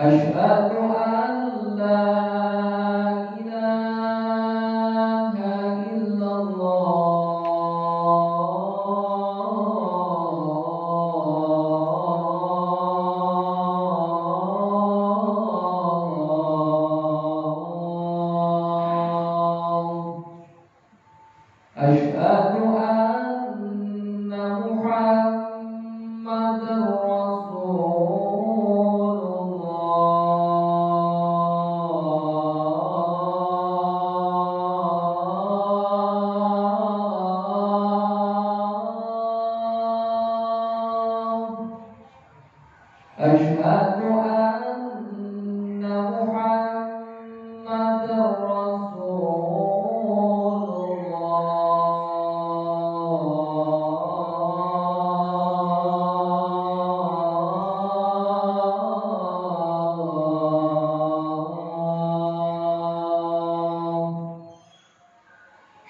Asyhadu an la ilaha illallah. Asyhadu anna Muhammadar Asyhadu anna Muhammadar Rasulullah.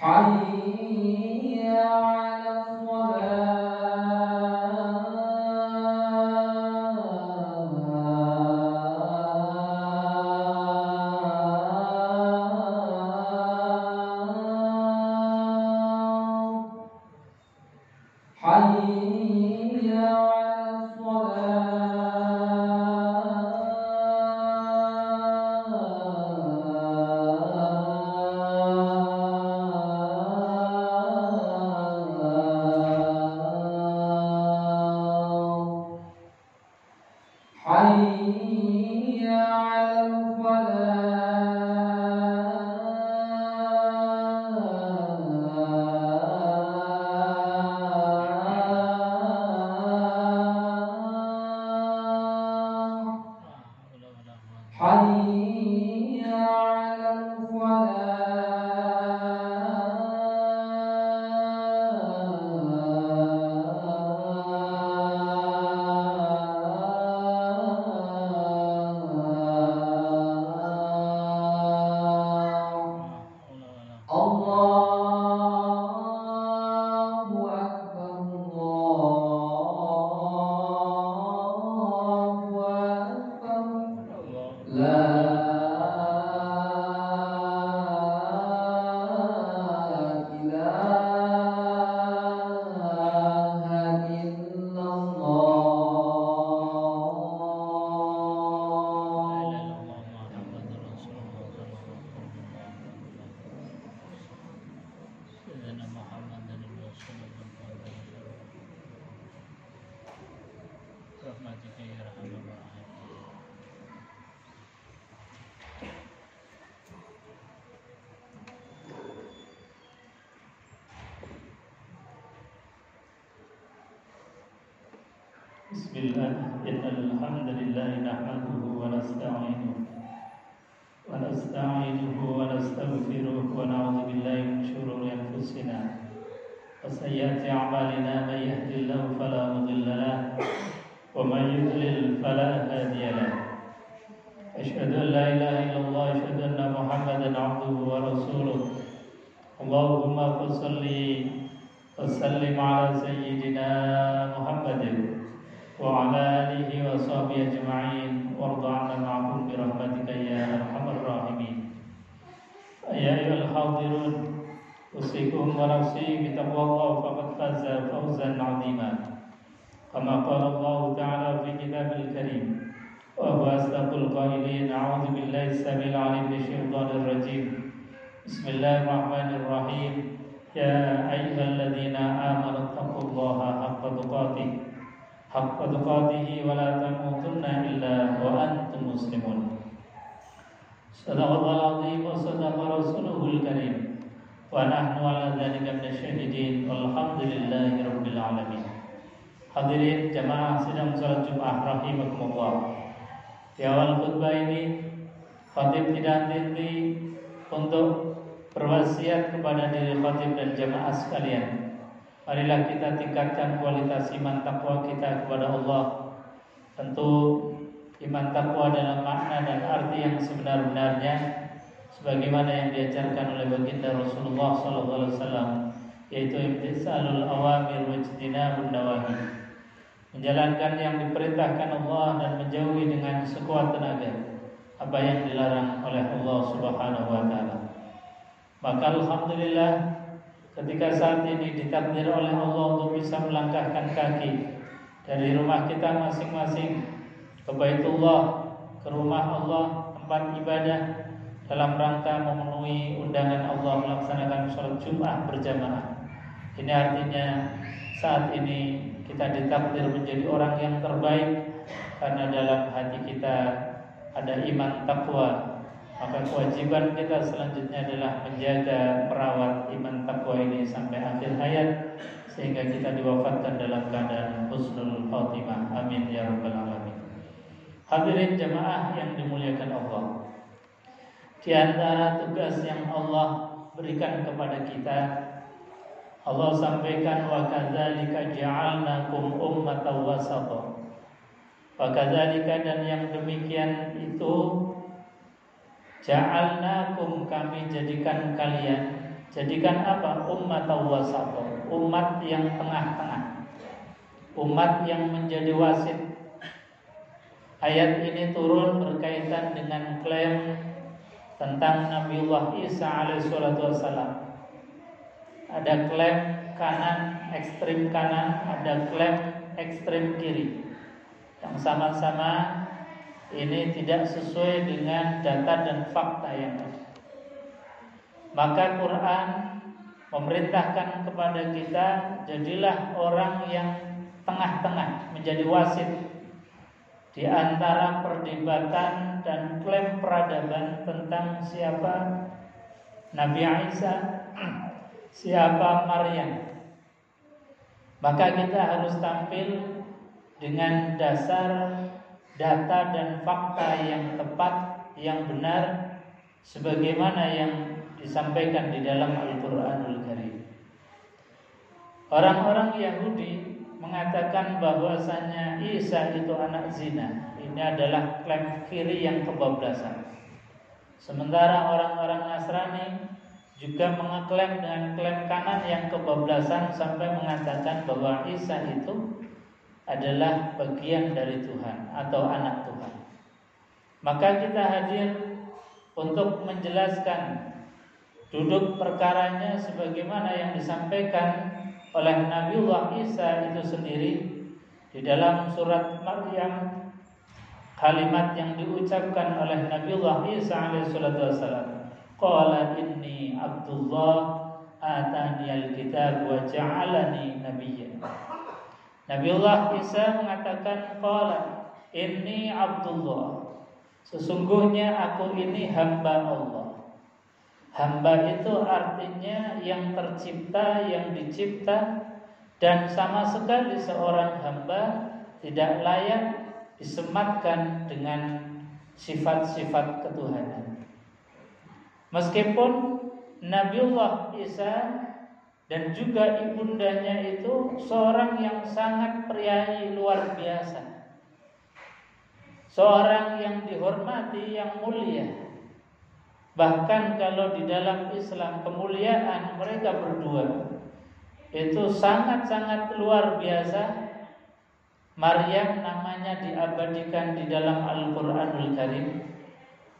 Hayya 'alas shalah. Hayya 'alas shalah. Hayya 'alal falah. Hayya 'alal falah. Allahu Akbar, Allahu Akbar. La ilaha Bismillah, innal hamdalillah nahmaduhu wa nasta'inuhu wa nastaghfiruh wa na'udzu billahi min shururi anfusina wa sayyiati a'malina may yahdihillahu fala mudilla lahu wa may yudlil fala hadiya lahu. Asyhadu an la ilaha illallah wa asyhadu anna Muhammadan 'abduhu wa rasuluh. Allahumma shalli wa sallim ala sayyidina Muhammadin wa ala alihi wa sahbihi ajma'in warda 'anna ma'hum bi rahmatika ya arhamar rahimin. Ya ayyuhal hadirun, usikum wa nafsi bi taqwallah faqad faza fawzan 'azima. Kama qala Allah ta'ala fi kitabil karim wa huwa asdaqul qailin. A'udzu billahi as-sami'il 'alim minasyaitonir rajim. Bismillahirrahmanirrahim. Ya ayyuhalladzina amanu taqullaha haqqa tuqatih wa la tamutunna illa wa antum muslimun. Sadaqallahul azim wa sadaqa rasuluhul karim wa nahnu ala dzalika minasyahidin walhamdulillahi rabbil alamin. Hadirin jamaah sidang salat Jumat rahimakumullah. Di awal khutbah ini khatib tidak henti untuk berwasiat kepada diri khatib dan jamaah sekalian. Marilah kita tingkatkan kualitas iman takwa kita kepada Allah. Tentu iman takwa dalam makna dan arti yang sebenar-benarnya sebagaimana yang diajarkan oleh baginda Rasulullah SAW, yaitu imtisalul awamir wa ijtinabun nawahi, menjalankan yang diperintahkan Allah dan menjauhi dengan sekuat tenaga apa yang dilarang oleh Allah Subhanahu wa taala. Maka alhamdulillah ketika saat ini ditakdir oleh Allah untuk bisa melangkahkan kaki dari rumah kita masing-masing ke Baitullah, ke rumah Allah, tempat ibadah, dalam rangka memenuhi undangan Allah melaksanakan sholat Jumat berjamaah. Ini artinya saat ini kita ditakdir menjadi orang yang terbaik karena dalam hati kita ada iman takwa. Maka kewajiban kita selanjutnya adalah menjaga, merawat iman takwa ini sampai akhir hayat, sehingga kita diwafatkan dalam keadaan husnul khatimah. Amin ya rabbal alamin. Hadirin jamaah yang dimuliakan Allah, di antara tugas yang Allah berikan kepada kita, Allah sampaikan wa kadzalika ja'alnakum ummatan wasata. Wa kadzalika, dan yang demikian itu, ja'alnakum, kami jadikan kalian, jadikan apa? Ummatan wasata, umat yang tengah-tengah, umat yang menjadi wasit. Ayat ini turun berkaitan dengan klaim tentang Nabiullah Isa alaihissalatu wassalam. Ada klaim kanan, ekstrim kanan, ada klaim ekstrim kiri, yang sama-sama ini tidak sesuai dengan data dan fakta yang ada. Maka Quran memerintahkan kepada kita, jadilah orang yang tengah-tengah, menjadi wasit di antara perdebatan dan klaim peradaban tentang siapa Nabi Isa, siapa Maryam. Maka kita harus tampil dengan dasar data dan fakta yang tepat, yang benar, sebagaimana yang disampaikan di dalam Al-Quranul Karim. Orang-orang Yahudi mengatakan bahwasanya Isa itu anak zina. Ini adalah klaim kiri yang kebablasan. Sementara orang-orang Nasrani juga mengeklaim dengan klaim kanan yang kebablasan, sampai mengatakan bahwa Isa itu adalah bagian dari Tuhan atau anak Tuhan. Maka kita hadir untuk menjelaskan duduk perkaranya sebagaimana yang disampaikan oleh Nabiullah Isa itu sendiri di dalam surat Maryam. Kalimat yang diucapkan oleh Nabiullah Isa alaihissalatu wassalam, qala inni abdullah ataniyal kitab wa ja'alani nabiyyan. Nabiullah Isa mengatakan, qala inni abdullah, sesungguhnya aku ini hamba Allah. Hamba itu artinya yang tercipta, yang dicipta, dan sama sekali seorang hamba tidak layak disematkan dengan sifat-sifat ketuhanan. Meskipun Nabiullah Isa dan juga ibundanya itu seorang yang sangat priayi, luar biasa, seorang yang dihormati, yang mulia. Bahkan kalau di dalam Islam kemuliaan mereka berdua itu sangat-sangat luar biasa. Maryam namanya diabadikan di dalam Al-Quranul Karim.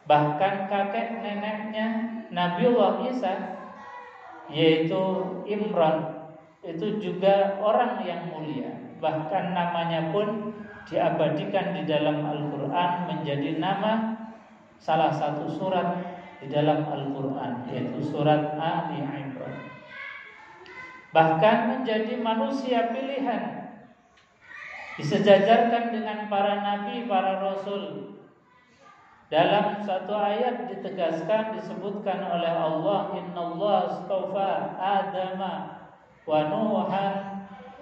Bahkan kakek neneknya Nabiullah Isa, yaitu Imran, itu juga orang yang mulia. Bahkan namanya pun diabadikan di dalam Al-Quran menjadi nama salah satu surat di dalam Al-Quran, yaitu surat Ali Imran. Bahkan menjadi manusia pilihan, disejajarkan dengan para nabi, para rasul. Dalam satu ayat ditegaskan, disebutkan oleh Allah, innallaha astafa Adama wa Nuhan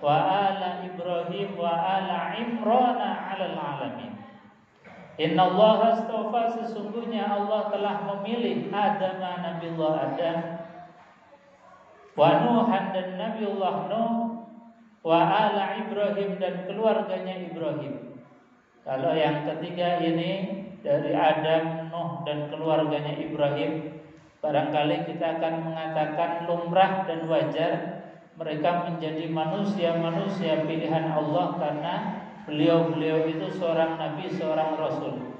wa ala Ibrahim wa ala Imrana 'alal alamin. Innallaha astafa, sesungguhnya Allah telah memilih Adam, Nabiullah Adam, wa Nuhan, dan Nabiullah Nuh, wa ala Ibrahim, dan keluarganya Ibrahim. Kalau yang ketiga ini dari Adam, Nuh, dan keluarganya Ibrahim, Barangkali kita akan mengatakan lumrah dan wajar mereka menjadi manusia-manusia pilihan Allah karena beliau-beliau itu seorang nabi, seorang rasul.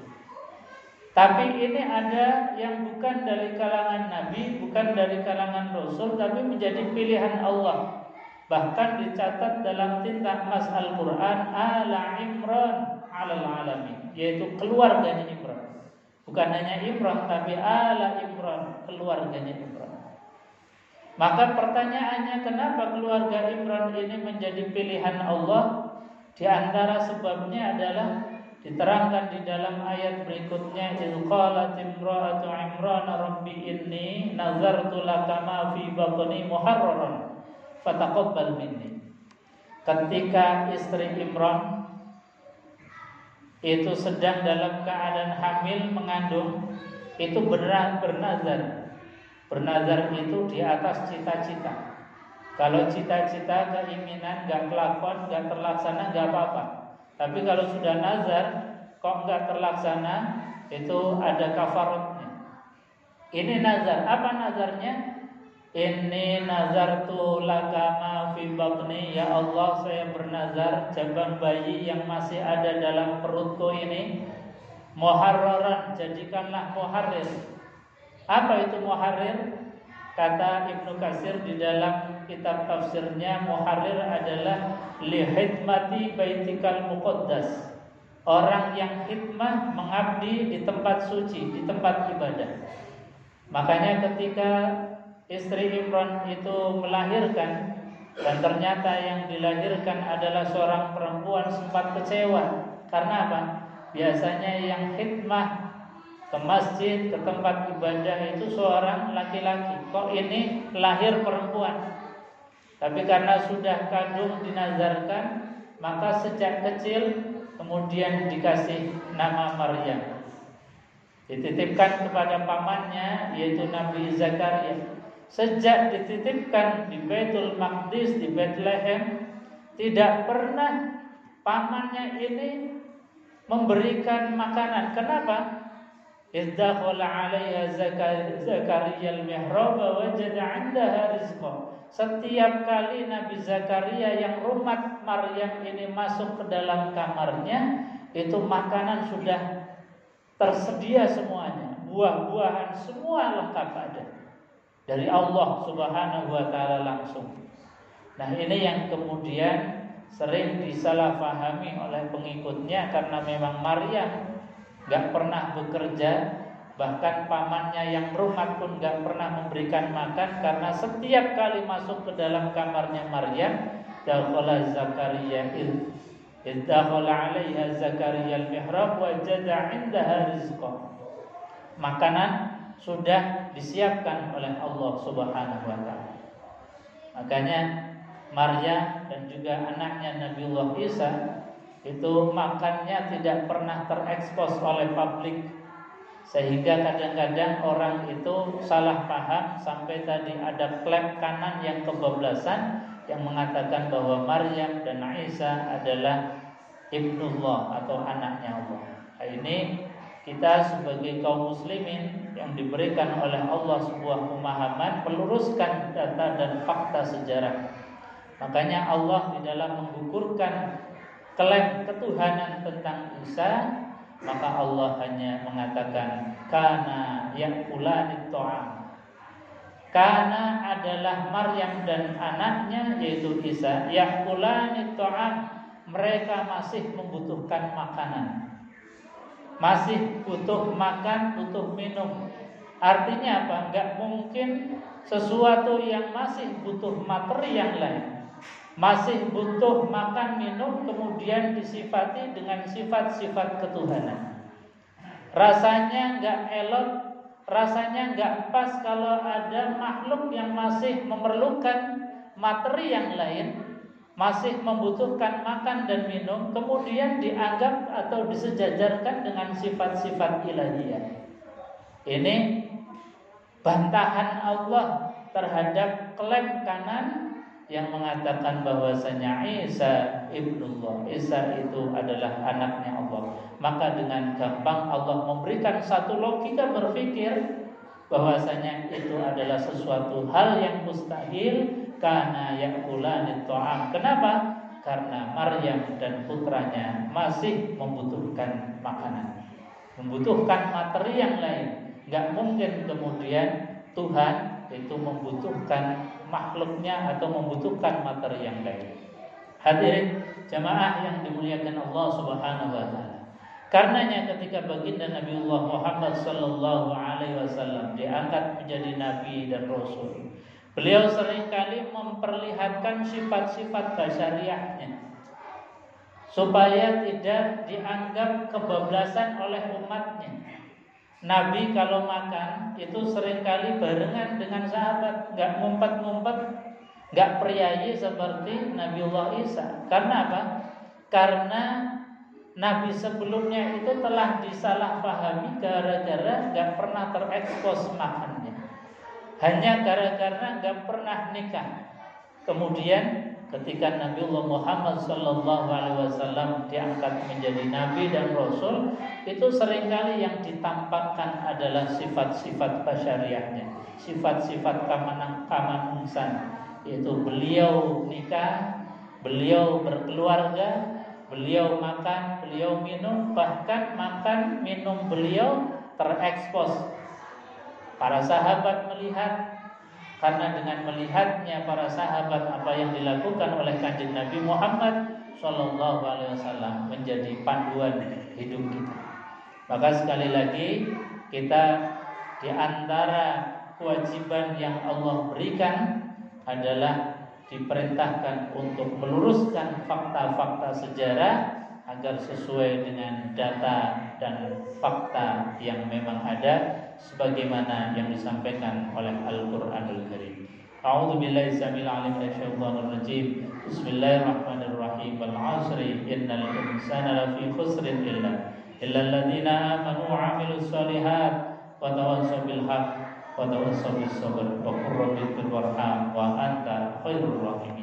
Tapi ini ada yang bukan dari kalangan nabi, bukan dari kalangan rasul, tapi menjadi pilihan Allah. Bahkan dicatat dalam tinta emas Al-Quran, Ala Imran alal alamin, yaitu keluarganya Imran. Bukan hanya Imran, tapi Ala Imran, keluarganya Imran. Maka pertanyaannya, kenapa keluarga Imran ini menjadi pilihan Allah? Di antara sebabnya adalah diterangkan di dalam ayat berikutnya, "Idz qalat imra'atu Imran rabbi inni nazartu laka ma fi batni muharraran fataqabbal minni." Ketika istri Imran itu sedang dalam keadaan hamil mengandung, itu bernazar. Bernazar itu di atas cita-cita. Kalau cita-cita, keinginan gak kelakon, gak terlaksana, gak apa-apa. Tapi kalau sudah nazar kok gak terlaksana, itu ada kafaratnya. Ini nazar. Apa nazarnya? Inni nazartu laka ma fi batni, ya Allah, saya bernazar jabang bayi yang masih ada dalam perutku ini muharraran, jadikanlah muharrir. Apa itu muharrir? Kata Ibnu Katsir di dalam kitab tafsirnya, muharrir adalah li khidmati baitikal muqaddas, orang yang khidmah mengabdi di tempat suci, di tempat ibadah. Makanya ketika istri Imran itu melahirkan dan ternyata yang dilahirkan adalah seorang perempuan, sempat kecewa. Karena apa? Biasanya yang khidmah ke masjid, ke tempat ibadah itu seorang laki-laki. Kok ini lahir perempuan? Tapi karena sudah kadung dinazarkan, maka sejak kecil kemudian dikasih nama Maryam. Dititipkan kepada pamannya, yaitu Nabi Zakaria. Sejak dititipkan di Baitul Maqdis, di Bethlehem, tidak pernah pamannya ini memberikan makanan. Kenapa? Izdakhala 'alaiha Zakaria al-mihrab wa wajada 'indaha rizqa. Setiap kali Nabi Zakaria yang rumat Maryam ini masuk ke dalam kamarnya, itu makanan sudah tersedia semuanya. Buah-buahan semua lengkap ada. Dari Allah Subhanahu wa ta'ala langsung. Nah, ini yang kemudian sering disalahpahami oleh pengikutnya, karena memang Maryam gak pernah bekerja, bahkan pamannya yang rumat pun gak pernah memberikan makan, karena setiap kali masuk ke dalam kamarnya Maryam, dakhala Zakaria dakhala 'alaiha Zakaria al-mihrab wajada 'indaha rizqa. Makanan sudah disiapkan oleh Allah Subhanahu wa ta'ala. Makanya Maryam dan juga anaknya Nabiullah Isa itu makannya tidak pernah terekspos oleh publik, sehingga kadang-kadang orang itu salah paham sampai tadi ada klaim kanan yang kebablasan yang mengatakan bahwa Maryam dan Isa adalah ibnullah atau anaknya Allah. Ini kita sebagai kaum muslimin yang diberikan oleh Allah sebuah pemahaman, meluruskan data dan fakta sejarah. Makanya Allah di dalam menggugurkan klaim ketuhanan tentang Isa, maka Allah hanya mengatakan kana yakulani ta'am. Kana adalah Maryam dan anaknya yaitu Isa, yakulani ta'am, mereka masih membutuhkan makanan. Masih butuh makan, butuh minum. Artinya apa? Enggak mungkin sesuatu yang masih butuh materi yang lain, masih butuh makan minum, kemudian disifati dengan sifat-sifat ketuhanan. Rasanya enggak elok, rasanya enggak pas kalau ada makhluk yang masih memerlukan materi yang lain, masih membutuhkan makan dan minum, kemudian dianggap atau disejajarkan dengan sifat-sifat ilahiyah. Ini bantahan Allah terhadap klaim kanan yang mengatakan bahwasanya Isa ibnullah, Isa itu adalah anaknya Allah. Maka dengan gampang Allah memberikan satu logika berpikir bahwasanya itu adalah sesuatu hal yang mustahil karena ya'kulani ta'am. Kenapa? Karena Maryam dan putranya masih membutuhkan makanan, membutuhkan materi yang lain. Gak mungkin kemudian Tuhan itu membutuhkan makhluknya atau membutuhkan materi yang lain. Hadirin jamaah yang dimuliakan Allah Subhanahu wa taala. Karenanya ketika baginda Nabiullah Muhammad sallallahu alaihi wasallam diangkat menjadi nabi dan rasul, beliau seringkali memperlihatkan sifat-sifat basyariahnya supaya tidak dianggap kebablasan oleh umatnya. Nabi kalau makan itu seringkali barengan dengan sahabat, enggak ngumpet-ngumpet, enggak priayi seperti Nabiullah Isa. Karena apa? Karena Nabi sebelumnya itu telah disalahpahami gara-gara gak pernah terekspos makannya, hanya gara-gara gak pernah nikah. Kemudian ketika Nabiullah Muhammad SAW diangkat menjadi Nabi dan Rasul, itu seringkali yang ditampakkan adalah sifat-sifat basyariahnya, sifat-sifat kamanusiaan, yaitu beliau nikah, beliau berkeluarga, beliau makan, beliau minum, bahkan makan minum beliau terekspos. Para sahabat melihat, karena dengan melihatnya para sahabat apa yang dilakukan oleh Kanjeng Nabi Muhammad Sallallahu Alaihi Wasallam menjadi panduan hidup kita. Maka sekali lagi kita di antara kewajiban yang Allah berikan adalah diperintahkan untuk meluruskan fakta-fakta sejarah agar sesuai dengan data dan fakta yang memang ada sebagaimana yang disampaikan oleh Al-Qur'anul Karim. A'udzu billahi samil alim minasyaitonir rajim. Bismillahirrahmanirrahim. Wal 'ashri innal insana lafi khusrin illa alladziina amanu wa 'amilus shalihat wa tawassaw bil haqq wa tawassaw bis sabr wa qur rabbi fil warham wa anta khairur rahimin.